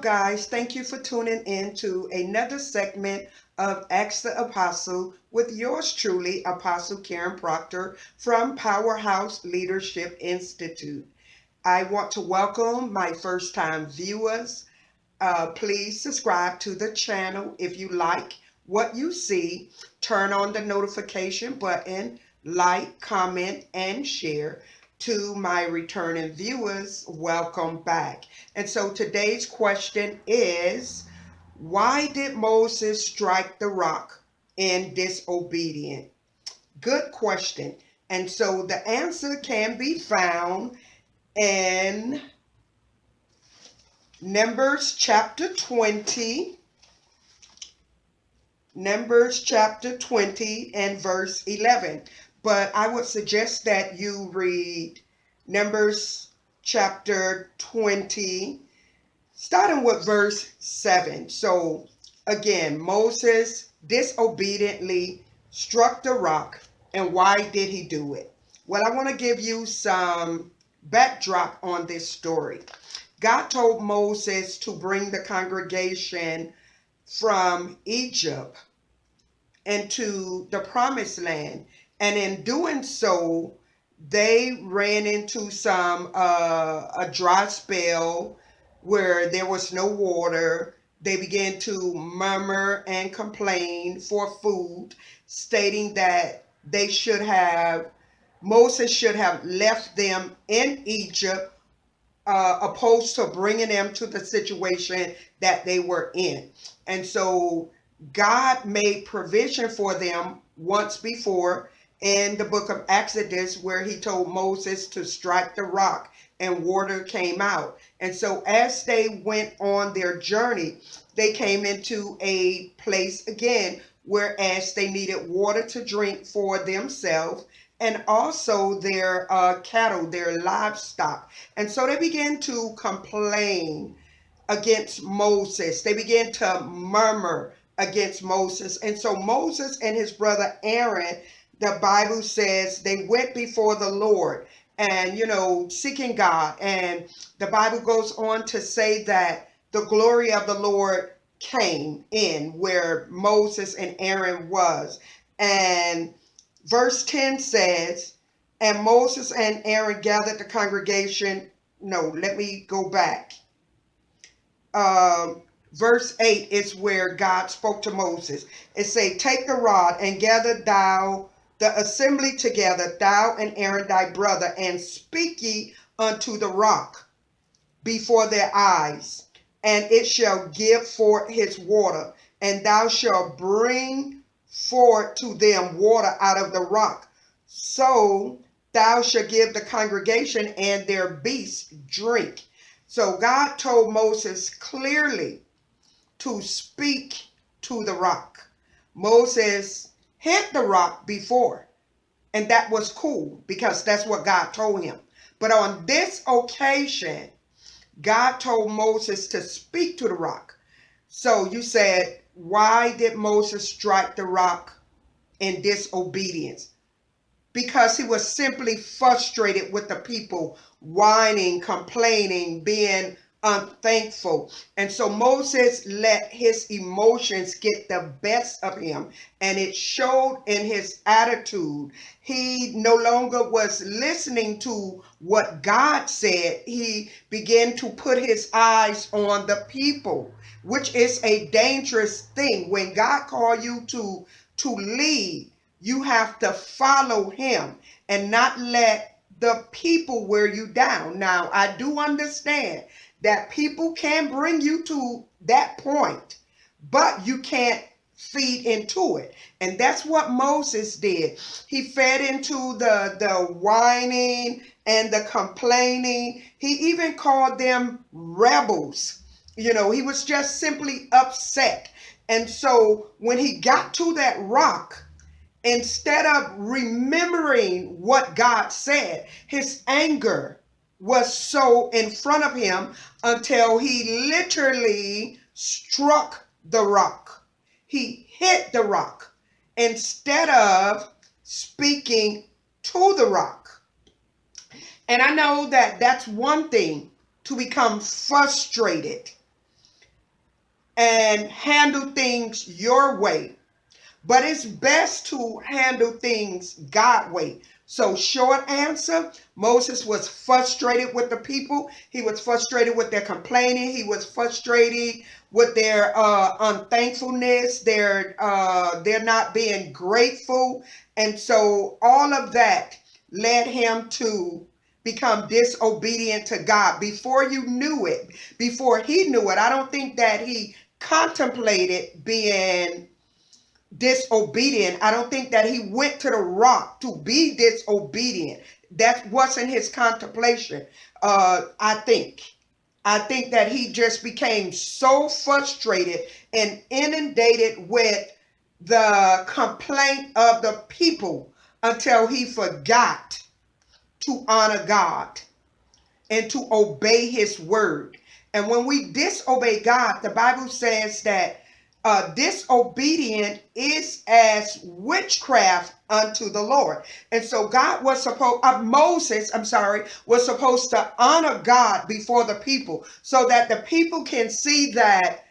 guys. Thank you for tuning in to another segment of Ask the Apostle with yours truly, Apostle Karen Proctor from Powerhouse Leadership Institute. I want to welcome my first-time viewers. Please subscribe to the channel if you like what you see. Turn on the notification button, like, comment, and share. To my returning viewers, welcome back. And so today's question is, why did Moses strike the rock in disobedience? Good question. And so the answer can be found in Numbers chapter 20. Numbers chapter 20 and verse 11. But I would suggest that you read Numbers chapter 20, starting with verse 7. So again, Moses disobediently struck the rock. And why did he do it? Well, I want to give you some backdrop on this story. God told Moses to bring the congregation from Egypt into the promised land. And in doing so, they ran into a dry spell where there was no water. They began to murmur and complain for food, stating that Moses should have left them in Egypt, opposed to bringing them to the situation that they were in. And so God made provision for them once before in the book of Exodus, where he told Moses to strike the rock and water came out. And so as they went on their journey, they came into a place again, whereas they needed water to drink for themselves and also their cattle, their livestock. And so they began to complain against Moses. They began to murmur against Moses. And so Moses and his brother Aaron, the Bible says, they went before the Lord and, seeking God. And the Bible goes on to say that the glory of the Lord came in where Moses and Aaron was. And verse 10 says, and Moses and Aaron gathered the congregation. No, let me go back. Verse 8 is where God spoke to Moses. It say, take the rod and gather thou the assembly together, thou and Aaron thy brother, and speak ye unto the rock before their eyes, and it shall give forth his water, and thou shalt bring forth to them water out of the rock. So thou shalt give the congregation and their beasts drink. So God told Moses clearly to speak to the rock. Moses hit the rock before, and that was cool because that's what God told him. But on this occasion, God told Moses to speak to the rock. So you said, why did Moses strike the rock in disobedience? Because he was simply frustrated with the people, whining, complaining, being unthankful. And so Moses let his emotions get the best of him, and it showed in his attitude. He no longer was listening to what God said. He began to put his eyes on the people, which is a dangerous thing. When God calls you to lead, you have to follow him and not let the people wear you down. Now, I do understand that people can bring you to that point, but you can't feed into it. And that's what Moses did. He fed into the whining and the complaining. He even called them rebels. He was just simply upset. And so when he got to that rock, instead of remembering what God said, his anger was so in front of him until he literally struck the rock. He hit the rock instead of speaking to the rock. And I know that that's one thing, to become frustrated and handle things your way. But it's best to handle things God's way. So short answer, Moses was frustrated with the people. He was frustrated with their complaining. He was frustrated with their unthankfulness, their not being grateful. And so all of that led him to become disobedient to God. Before you knew it, before he knew it, I don't think that he contemplated being disobedient. I don't think that he went to the rock to be disobedient. That wasn't his contemplation. I think that he just became so frustrated and inundated with the complaint of the people until he forgot to honor God and to obey his word. And when we disobey God, the Bible says that disobedient is as witchcraft unto the Lord. And so Moses was supposed to honor God before the people so that the people can see that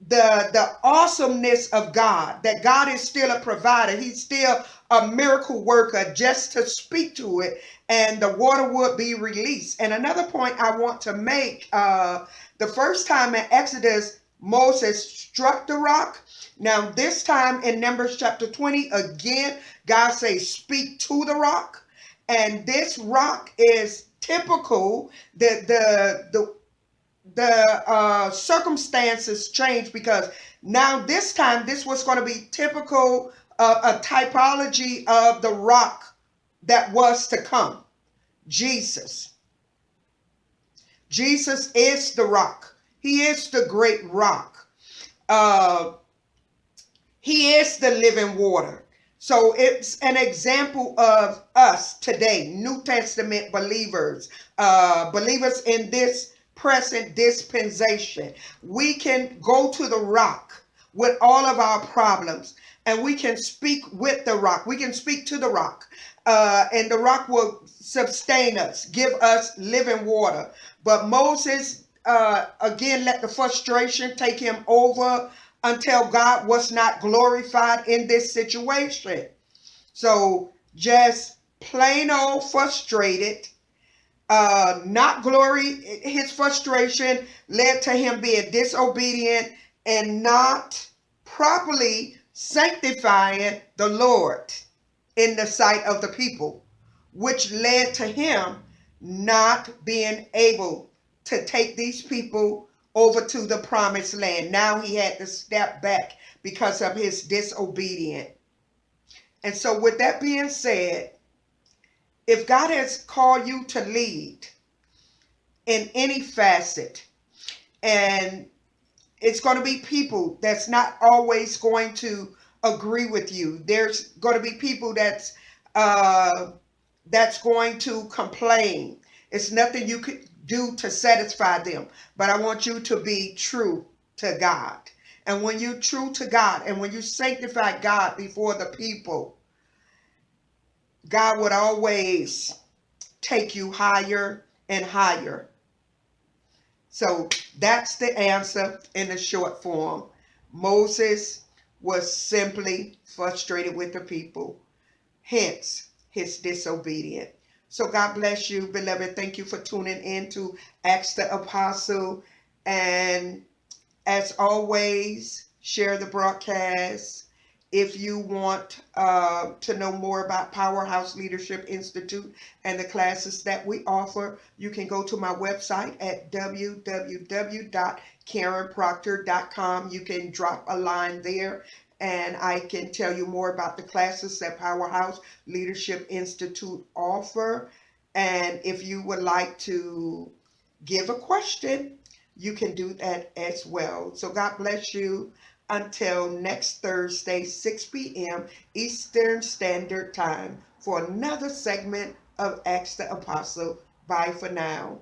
the awesomeness of God, that God is still a provider. He's still a miracle worker, just to speak to it and the water would be released. And another point I want to make, the first time in Exodus, Moses struck the rock. Now this time in Numbers chapter 20, again, God says, speak to the rock. And this rock is typical. The circumstances change because now this time this was going to be typical of a typology of the rock that was to come. Jesus is the rock. He is the great rock. He is the living water. So it's an example of us today, New Testament believers, believers in this present dispensation. We can go to the rock with all of our problems, and we can speak with the rock. We can speak to the rock, and the rock will sustain us, give us living water. But Moses, again, let the frustration take him over until God was not glorified in this situation. So just plain old frustrated, not glory. His frustration led to him being disobedient and not properly sanctifying the Lord in the sight of the people, which led to him not being able to take these people over to the promised land. Now he had to step back because of his disobedience. And so with that being said, if God has called you to lead in any facet, and it's going to be people that's not always going to agree with you. There's going to be people that's going to complain. It's nothing you could do to satisfy them. But I want you to be true to God. And when you're true to God and when you sanctify God before the people, God would always take you higher and higher. So that's the answer in the short form. Moses was simply frustrated with the people, hence his disobedience. So God bless you, beloved. Thank you for tuning in to Ask the Apostle. And as always, share the broadcast. If you want to know more about Powerhouse Leadership Institute and the classes that we offer, you can go to my website at www.KarenProctor.com. You can drop a line there and I can tell you more about the classes that Powerhouse Leadership Institute offer. And if you would like to give a question, you can do that as well. So God bless you. Until next Thursday, 6 p.m. Eastern Standard Time for another segment of Ask the Apostle. Bye for now.